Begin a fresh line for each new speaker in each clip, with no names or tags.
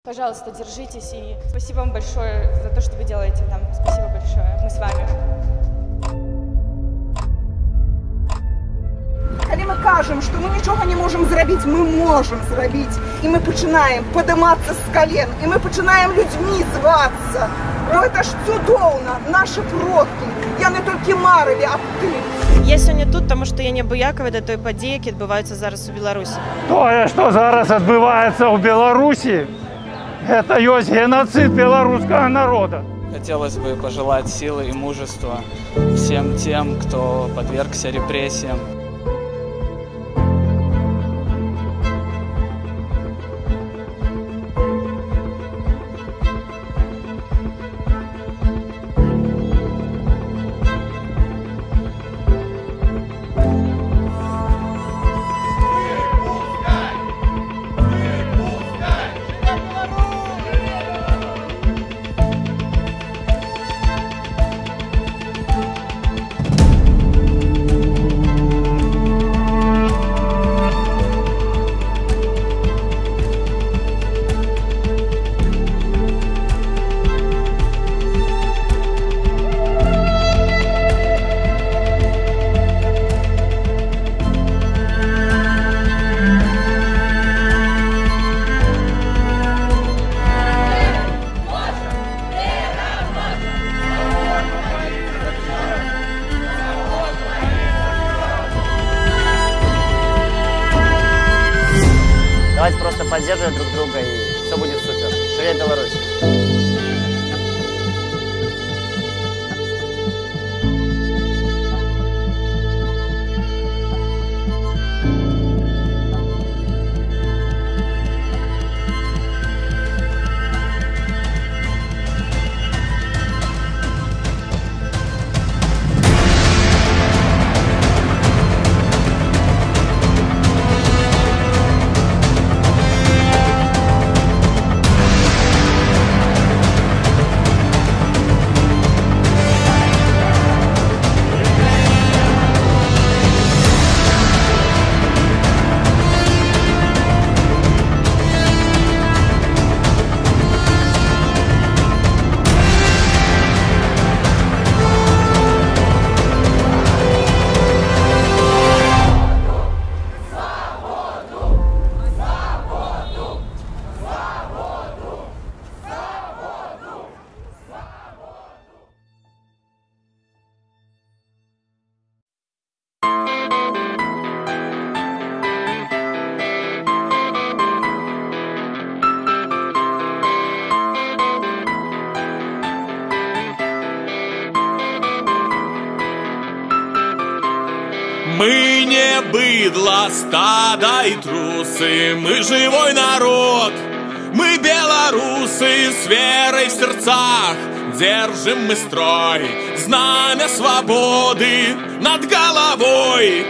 Пожалуйста, держитесь, и спасибо вам большое за то, что вы делаете там. Спасибо большое. Мы с вами.
Коли мы кажем, что мы ничего не можем зробить, мы можем зробить. И мы начинаем подниматься с колен, и мы начинаем людьми зваться. Ну это ж цудовно, наши продки. Я не тільки марили, а ти.
Я сьогодні тут, тому що я не боякова до той події, які відбуваються зараз у Білорусі.
То, що зараз відбувається у Білорусі, это есть геноцид белорусского народа.
Хотелось бы пожелать силы и мужества всем тем, кто подвергся репрессиям.
Давайте просто поддерживать друг друга, и все будет супер. Живи Беларусь!
Мы не быдло, стадо и трусы, мы живой народ, мы белорусы с верой в сердцах. Держим мы строй, знамя свободы над головой.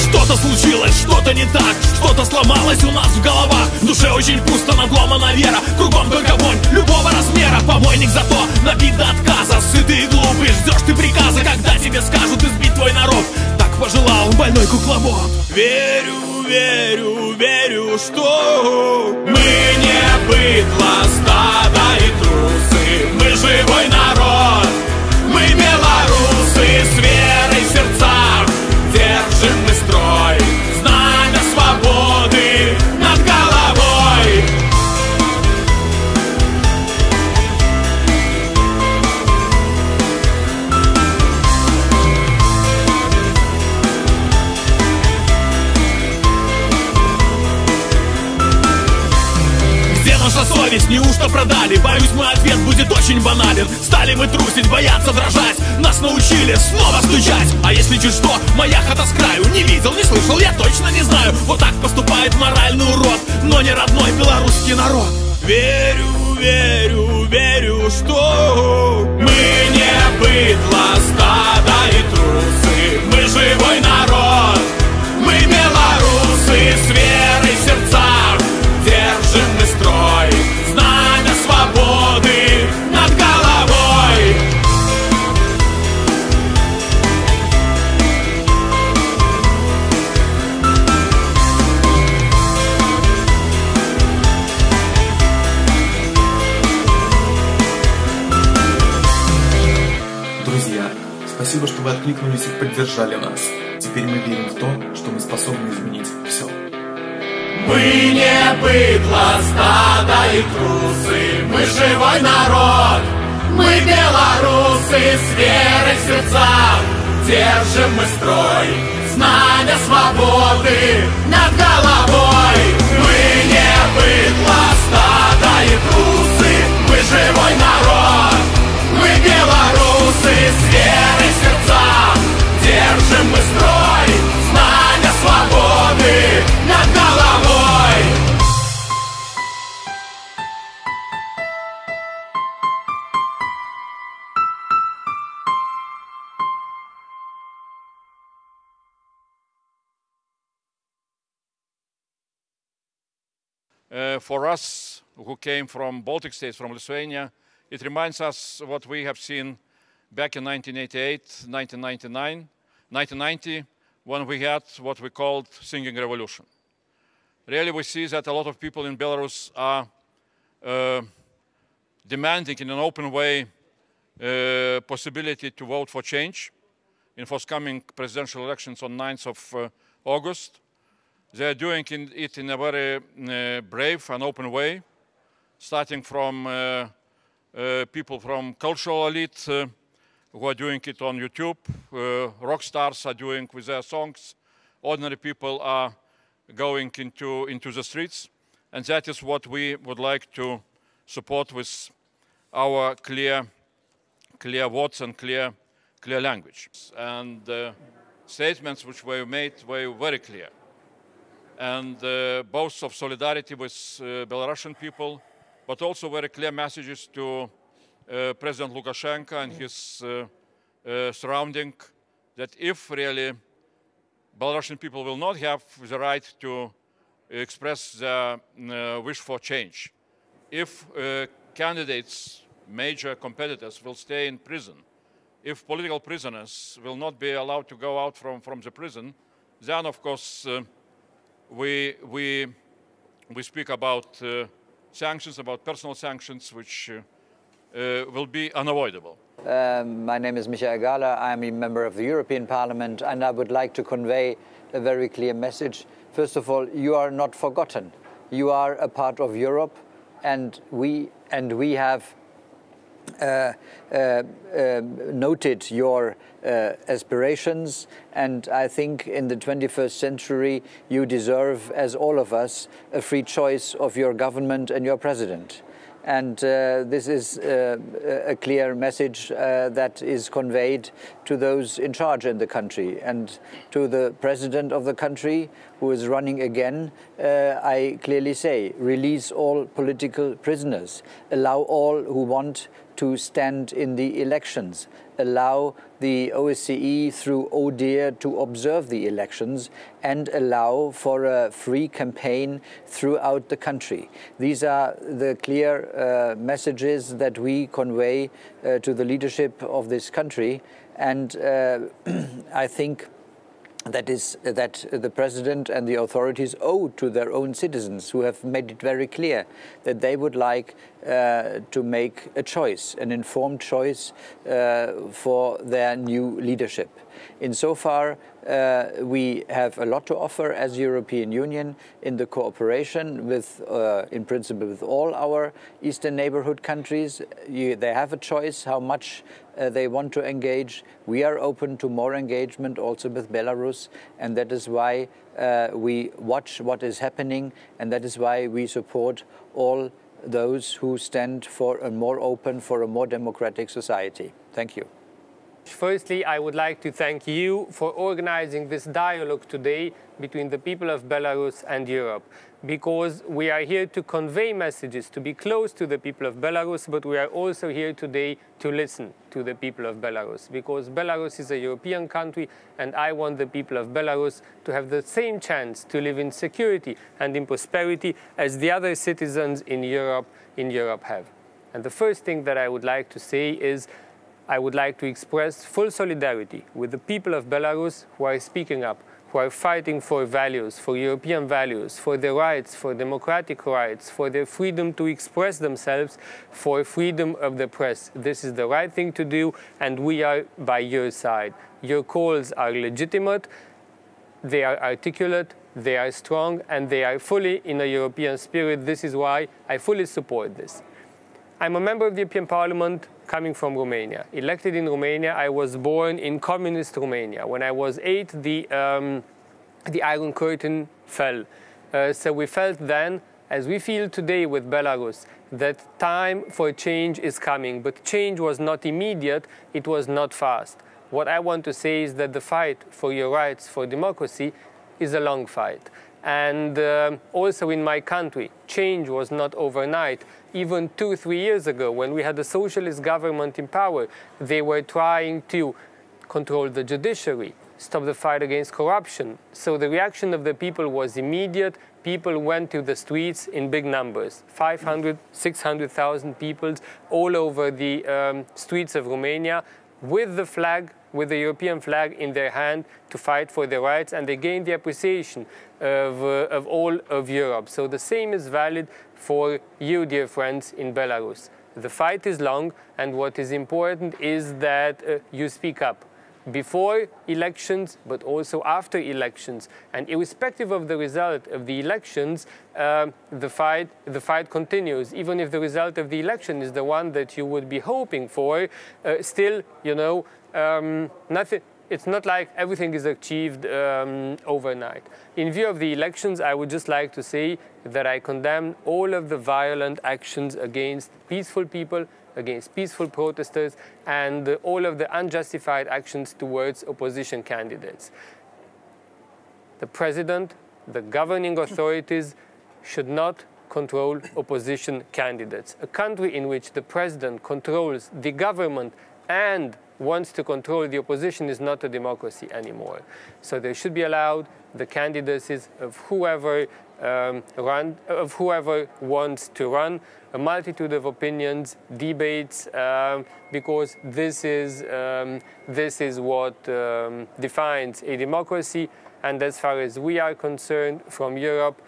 Что-то случилось, что-то не так, что-то сломалось у нас в головах. В душе очень пусто, надломана вера, кругом только вонь любого размера. Помойник зато набит до отказа, сытый и глупый. Ждешь ты приказа, когда тебе скажут избить твой народ. Так пожелал больной кукловод. Верю, верю, верю, что мы не быдло, стадо и трусы, мы живой народ, мы белорусы с верой в сердцах. Держим мы строй, знамя свободы над головой. Где наша совесть? Неужто продали? Боюсь, мой ответ будет очень банален. Стали мы трусить, бояться, дрожать. Нас научили снова стучать. А если чуть что, моя хата с краю. Не видел, не слышал, я точно не знаю. Вот так поступает моральный урод, но не родной белорусский народ. Верю, верю, верю, что мы не быдло, стадо и трусы, мы живой народ, мы белорусы с верой в сердцах. Держим мы строй, знаем
откликнулись и поддержали нас. Теперь мы верим в то, что мы способны изменить все.
Мы не быдло, стадо и трусы, мы живой народ, мы белорусы с верой в сердцах, держим мы строй, знамя свободы над головой. Мы не быдло, стадо и трусы, мы живой народ, мы белорусы с верой в сердцах, держим мы строй, знамя свободы над головой.
For us who came from Baltic states, from Lithuania, it reminds us what we have seen back in 1988, 1999, 1990, when we had what we called singing revolution. Really, we see that a lot of people in Belarus are demanding in an open way possibility to vote for change in forthcoming presidential elections on 9th of August. They are doing it in a very brave and open way, starting from people from cultural elite who are doing it on YouTube. Rock stars are doing with their songs. Ordinary people are going into the streets. And that is what we would like to support with our clear words and clear language. And statements which were made were very clear. And both of solidarity with Belarusian people, but also very clear messages to President Lukashenko and his surrounding, that if really Belarusian people will not have the right to express their wish for change, if candidates, major competitors, will stay in prison, if political prisoners will not be allowed to go out from the prison, then of course we speak about sanctions, about personal sanctions, which will be unavoidable.
My name is Michael Gala. I'm a member of the European Parliament, and I would like to convey a very clear message. First of all, you are not forgotten. You are a part of Europe, and we have noted your aspirations, and I think in the 21st century you deserve, as all of us, a free choice of your government and your president. And this is a clear message that is conveyed to those in charge in the country. And to the president of the country, who is running again, I clearly say, release all political prisoners, allow all who want to stand in the elections, allow the OSCE through ODIHR to observe the elections, and allow for a free campaign throughout the country. These are the clear messages that we convey to the leadership of this country, and I think that the president and the authorities owe to their own citizens, who have made it very clear that they would like to make a choice, an informed choice for their new leadership. Insofar, we have a lot to offer as European Union in the cooperation with, in principle, with all our Eastern neighborhood countries. They have a choice how much they want to engage. We are open to more engagement also with Belarus, and that is why we watch what is happening, and that is why we support all those who stand for a more open, for a more democratic society. Thank you.
Firstly, I would like to thank you for organizing this dialogue today between the people of Belarus and Europe, because we are here to convey messages, to be close to the people of Belarus, but we are also here today to listen to the people of Belarus, because Belarus is a European country, and I want the people of Belarus to have the same chance to live in security and in prosperity as the other citizens in Europe have. And the first thing that I would like to say is I would like to express full solidarity with the people of Belarus who are speaking up, who are fighting for values, for European values, for their rights, for democratic rights, for their freedom to express themselves, for freedom of the press. This is the right thing to do, and we are by your side. Your calls are legitimate, they are articulate, they are strong, and they are fully in a European spirit. This is why I fully support this. I'm a member of the European Parliament coming from Romania. Elected in Romania, I was born in communist Romania. When I was 8, the Iron Curtain fell. So we felt then, as we feel today with Belarus, that time for change is coming. But change was not immediate, it was not fast. What I want to say is that the fight for your rights, for democracy, is a long fight. And also in my country, change was not overnight. Even 2-3 years ago, when we had a socialist government in power, they were trying to control the judiciary, stop the fight against corruption. So the reaction of the people was immediate. People went to the streets in big numbers, 500, 600,000 people all over the streets of Romania with the flag, with the European flag in their hand to fight for their rights, and they gained the appreciation of all of Europe. So the same is valid for you, dear friends, in Belarus. The fight is long, and what is important is that you speak up before elections, but also after elections. And irrespective of the result of the elections, the fight continues. Even if the result of the election is the one that you would be hoping for, still, you know, nothing. It's not like everything is achieved overnight. In view of the elections, I would just like to say that I condemn all of the violent actions against peaceful people, against peaceful protesters, and all of the unjustified actions towards opposition candidates. The president, the governing authorities should not control opposition candidates. A country in which the president controls the government and wants to control the opposition is not a democracy anymore. So they should be allowed the candidacies of whoever wants to run, a multitude of opinions, debates, because this is what defines a democracy. And as far as we are concerned from Europe,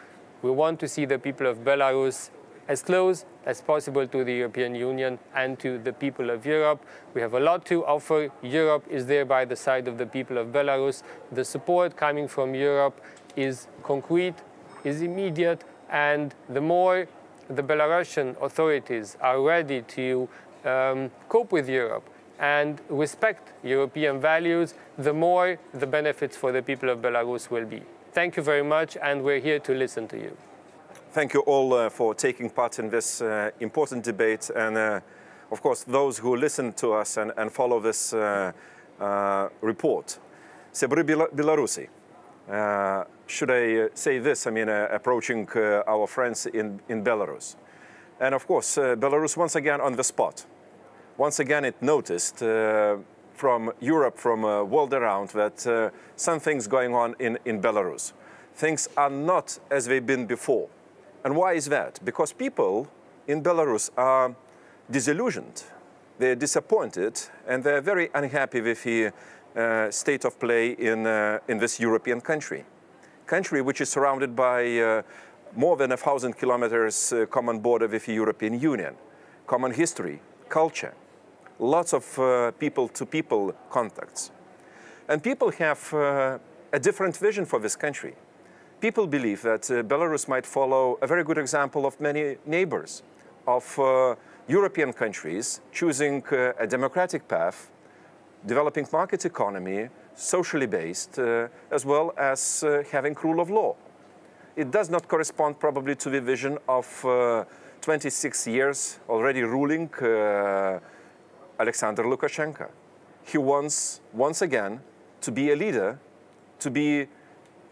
we want to see the people of Belarus as close as possible to the European Union and to the people of Europe. We have a lot to offer. Europe is there by the side of the people of Belarus. The support coming from Europe is concrete, is immediate, and the more the Belarusian authorities are ready to cope with Europe and respect European values, the more the benefits for the people of Belarus will be. Thank you very much, and we're here to listen to you.
Thank you all for taking part in this important debate, and of course those who listen to us and follow this report. Sebry Belarusi. Should I say this? I mean, approaching our friends in Belarus. And of course, Belarus once again on the spot. Once again it noticed from Europe, from world around, that some things going on in Belarus. Things are not as they've been before. And why is that? Because people in Belarus are disillusioned, they're disappointed, and they're very unhappy with the state of play in this European country. Country which is surrounded by more than 1,000 kilometers common border with the European Union, common history, culture, lots of people-to-people contacts. And people have a different vision for this country. People believe that Belarus might follow a very good example of many neighbors of European countries choosing a democratic path, developing market economy, socially based, as well as having rule of law. It does not correspond probably to the vision of 26 years already ruling Alexander Lukashenko. He wants, once again, to be a leader, to be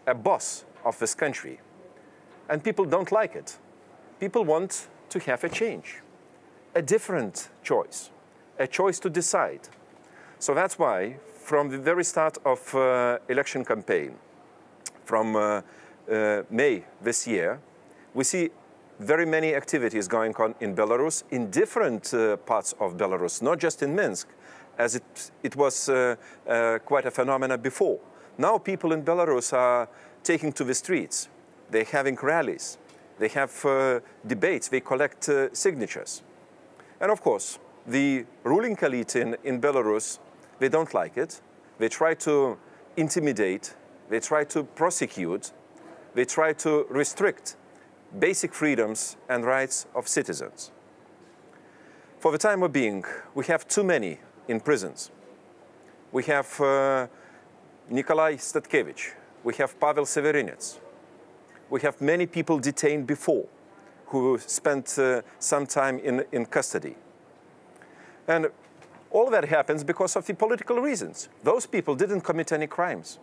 a boss of this country. And people don't like it. People want to have a change, a different choice, a choice to decide. So that's why, from the very start of election campaign, from May this year, we see very many activities going on in Belarus, in different parts of Belarus, not just in Minsk, as it was quite a phenomenon before. Now people in Belarus are taking to the streets. They're having rallies. They have debates. They collect signatures. And of course, the ruling elite in Belarus, they don't like it. They try to intimidate. They try to prosecute. They try to restrict basic freedoms and rights of citizens. For the time being, we have too many in prisons. We have Nikolai Statkevich. We have Pavel Severinets. We have many people detained before who spent some time in custody. And all that happens because of the political reasons. Those people didn't commit any crimes.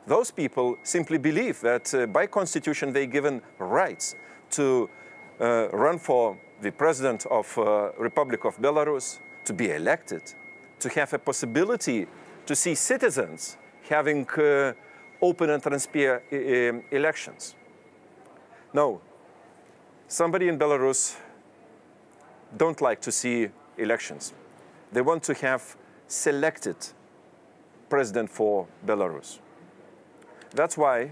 Those people simply believe that by constitution they're given rights to run for the president of Republic of Belarus, to be elected, to have a possibility to see citizens having open and transparent elections. No, somebody in Belarus don't like to see elections. They want to have selected president for Belarus. That's why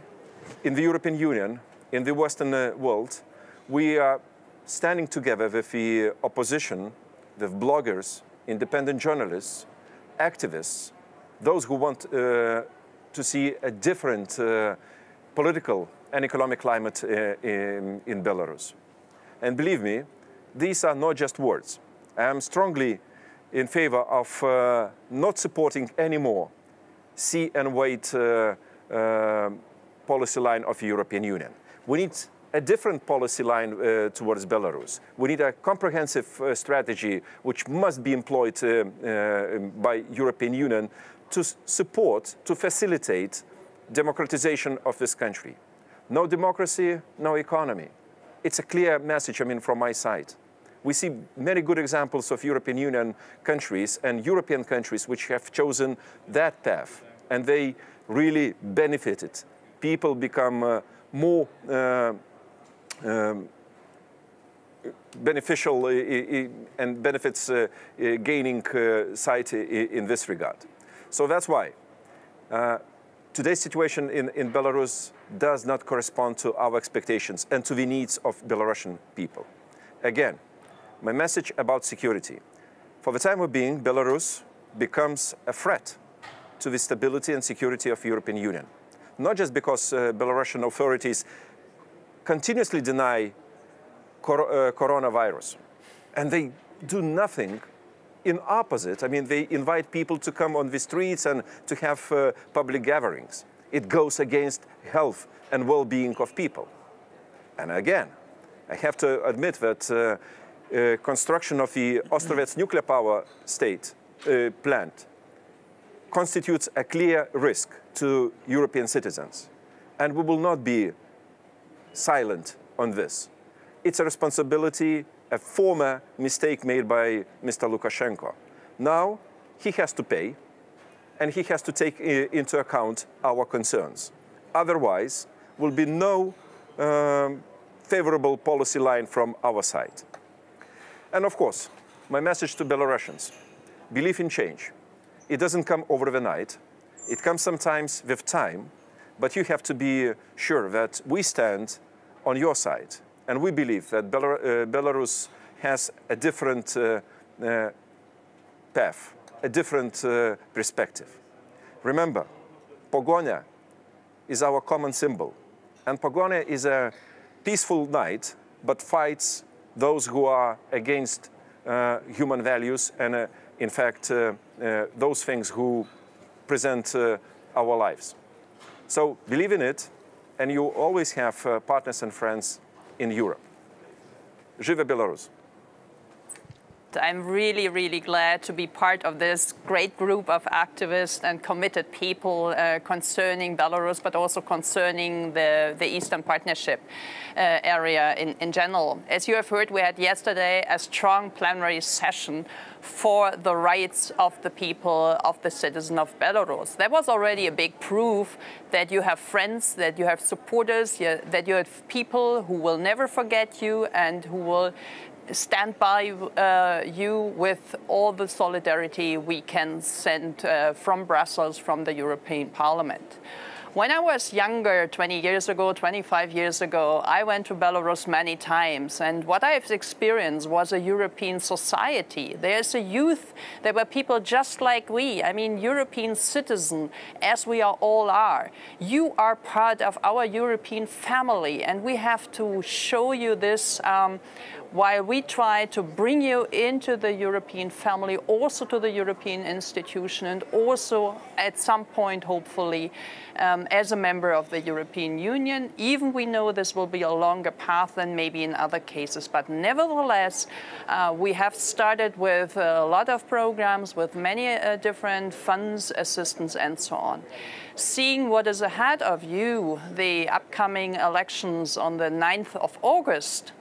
in the European Union, in the Western world, we are standing together with the opposition, with bloggers, independent journalists, activists, those who want to see a different political and economic climate in Belarus. And believe me, these are not just words. I am strongly in favor of not supporting anymore see and wait policy line of the European Union. We need a different policy line towards Belarus. We need a comprehensive strategy which must be employed by European Union to support, to facilitate democratization of this country. No democracy, no economy. It's a clear message, from my side. We see many good examples of European Union countries and European countries which have chosen that path, and they really benefited. People become more beneficial and benefits gaining side in this regard. So that's why today's situation in Belarus does not correspond to our expectations and to the needs of Belarusian people. Again, my message about security. For the time being, Belarus becomes a threat to the stability and security of the European Union. Not just because Belarusian authorities continuously deny coronavirus, and they do nothing in opposite. They invite people to come on the streets and to have public gatherings. It goes against health and well-being of people. And again, I have to admit that construction of the Ostrovets nuclear power plant constitutes a clear risk to European citizens. And we will not be silent on this. It's a responsibility, a former mistake made by Mr. Lukashenko. Now he has to pay, and he has to take into account our concerns. Otherwise, will be no favorable policy line from our side. And of course, my message to Belarusians, believe in change. It doesn't come over the night. It comes sometimes with time, but you have to be sure that we stand on your side. And we believe that Belarus has a different path, a different perspective. Remember, Pogonia is our common symbol. And Pogonia is a peaceful knight, but fights those who are against human values and, in fact, those things who present our lives. So believe in it, and you always have partners and friends in Europe. Żywe Belarus!
I'm really, really glad to be part of this great group of activists and committed people concerning Belarus, but also concerning the Eastern Partnership area in general. As you have heard, we had yesterday a strong plenary session for the rights of the people, of the citizen of Belarus. That was already a big proof that you have friends, that you have supporters, that you have people who will never forget you and who will stand by you with all the solidarity we can send from Brussels, from the European Parliament. When I was younger, 20 years ago, 25 years ago, I went to Belarus many times, and what I've experienced was a European society. There's a youth, there were people just like we, I mean, European citizens, as we all are. You are part of our European family, and we have to show you this while we try to bring you into the European family, also to the European institution, and also at some point, hopefully, as a member of the European Union. Even we know this will be a longer path than maybe in other cases, but nevertheless, we have started with a lot of programs, with many different funds, assistance, and so on. Seeing what is ahead of you, the upcoming elections on the 9th of August,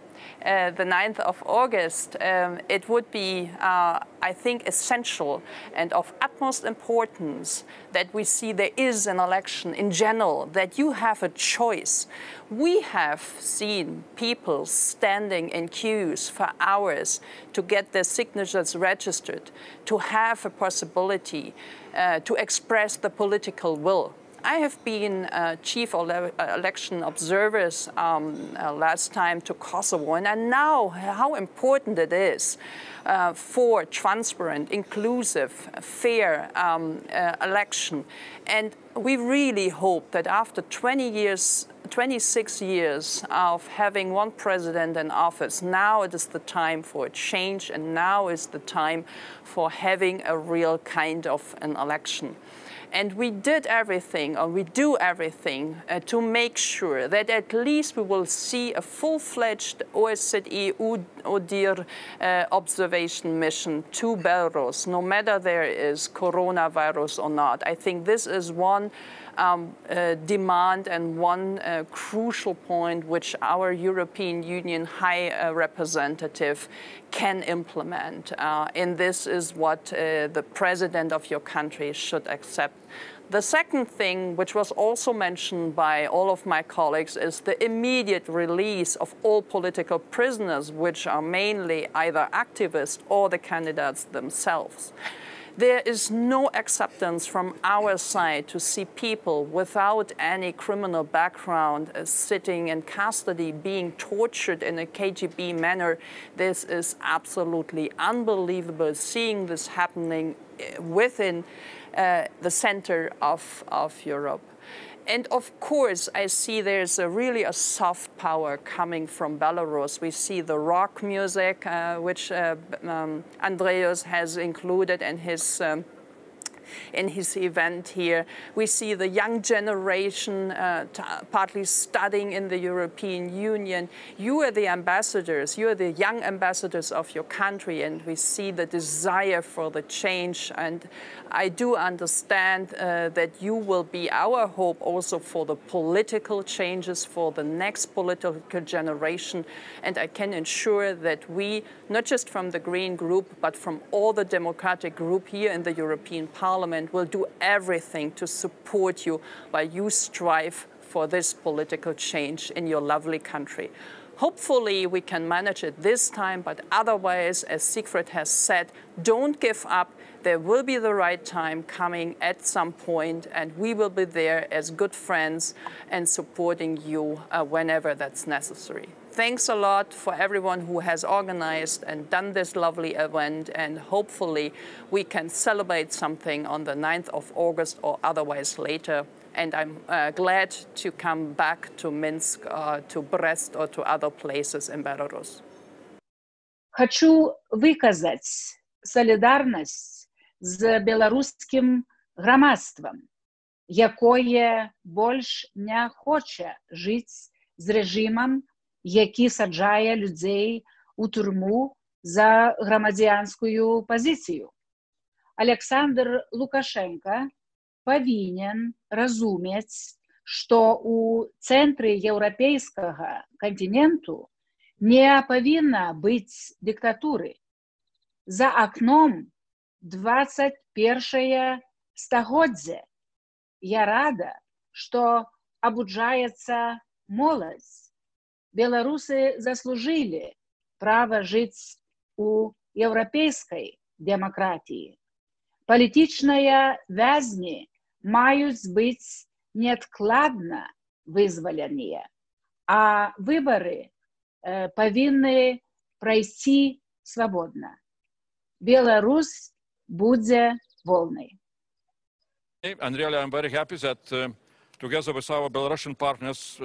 it would be, I think, essential and of utmost importance that we see there is an election in general, that you have a choice. We have seen people standing in queues for hours to get their signatures registered, to have a possibility to express the political will. I have been chief election observers last time to Kosovo, and I know how important it is for transparent, inclusive, fair election. And we really hope that after 26 years of having one president in office, now it is the time for a change, and now is the time for having a real kind of an election. And we did everything, or we do everything, to make sure that at least we will see a full-fledged OSCE ODIHR observation mission to Belarus, no matter there is coronavirus or not. I think this is one demand and one crucial point which our European Union High Representative can implement. And this is what the president of your country should accept. The second thing, which was also mentioned by all of my colleagues, is the immediate release of all political prisoners, which are mainly either activists or the candidates themselves. There is no acceptance from our side to see people without any criminal background sitting in custody, being tortured in a KGB manner. This is absolutely unbelievable, seeing this happening within the center of Europe. And of course, I see there's really a soft power coming from Belarus. We see the rock music, which Andreas has included in his event here. We see the young generation partly studying in the European Union. You are the ambassadors, you are the young ambassadors of your country, and we see the desire for the change. And I do understand that you will be our hope also for the political changes for the next political generation. And I can ensure that we, not just from the Green Group, but from all the democratic group here in the European Parliament, will do everything to support you while you strive for this political change in your lovely country. Hopefully we can manage it this time, but otherwise, as Siegfried has said, don't give up. There will be the right time coming at some point, and we will be there as good friends and supporting you whenever that's necessary. Thanks a lot for everyone who has organized and done this lovely event, and hopefully we can celebrate something on the 9th of August or otherwise later. And I'm glad to come back to Minsk, to Brest, or to other places in Belarus.
Хочу выказать солидарность з беларускім грамадствам, якое больш не хоче жыць з рэжымам, які саджае людзей у турму за грамадзянскую пазіцыю. Александр Лукашенко павінен разумець, што ў цэнтры еўрапейскага кантыненту не павінна быць дыктатуры. За акном 21 стагоддзе. Я рада, што абуджаецца моладзь. Беларусы заслужили право жить у европейской демократии. Політичные вязни мають быть неоткладно вызволены, а выборы повинны пройти свободно. Беларусь будет волной.
And really, I'm very happy that together with our Belarusian partners,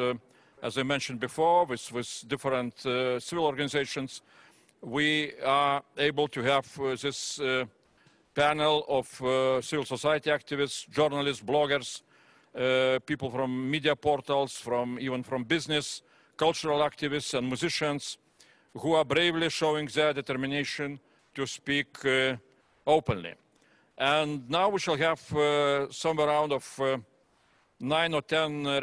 as I mentioned before, with different civil organizations, we are able to have this panel of civil society activists, journalists, bloggers, people from media portals, even from business, cultural activists and musicians, who are bravely showing their determination to speak openly. And now we shall have somewhere around of 9 or 10